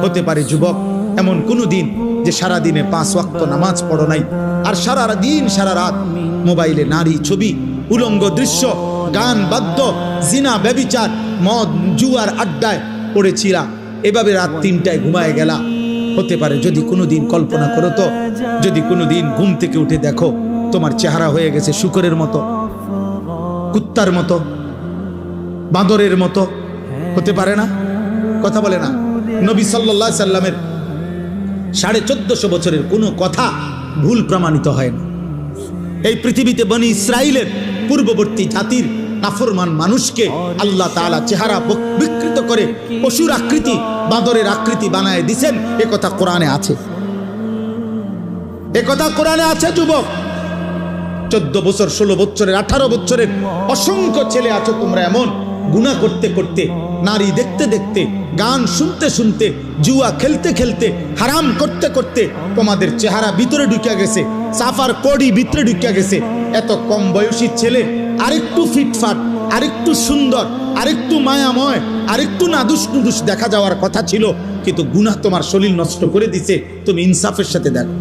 হতে পারে যুবক এমন কোনো দিন যে সারা দিনে 5 ওয়াক্ত নামাজ পড়ো নাই, আর সারা দিন সারা রাত মোবাইলে নারী ছবি, উলঙ্গ দৃশ্য, গান বাদ্য, জিনা ব্যভিচার, মদ জুয়ার আড্ডায় পড়েছিলা, এভাবে রাত 3টায় ঘুমায় গেলা। হতে পারে যদি কোনোদিন কল্পনা করো তো, যদি কোনোদিন ঘুম থেকে উঠে দেখো তোমার চেহারা হয়ে গেছে শুকরের মতো, কুত্তার মতো, বাঁদরের মতো, হতে পারে না? কথা বলে না? নবী সাল্লাল্লাহু আলাইহি সাল্লামের 1450 বছরের কোনো কথা ভুল প্রমাণিত হয় না। এই পৃথিবীতে বনি ইসরাইলের পূর্ববর্তী জাতির নাফরমান মানুষকে আল্লাহ তাআলা চেহারা বিকৃত করে পশুর আকৃতি, বাঁদরের আকৃতি বানায় দিয়েছেন, এ কথা কোরআনে আছে। এ কথা কোরআনে আছে যুবক। 14 বছর, 16 বছরের, 18 বছরের অসংখ্য ছেলে আছো তোমরা এমন, গুনাহ করতে করতে, নারী দেখতে দেখতে, গান শুনতে শুনতে, জুয়া খেলতে খেলতে, হারাম করতে করতে তোমাদের চেহারা ভিতরে ঢুকে গেছে, সাফার কোডি ভিতরে ঢুকে গেছে। এত কম বয়সী ছেলে আরেকটু ফিটফাট, আরেকটু সুন্দর, আরেকটু মায়াময়, আরেকটু নাদুস নুদুস দেখা যাওয়ার কথা ছিল, কিন্তু গুনাহ তোমার শরীর নষ্ট করে দিছে। তুমি ইনসাফের সাথে দেখো।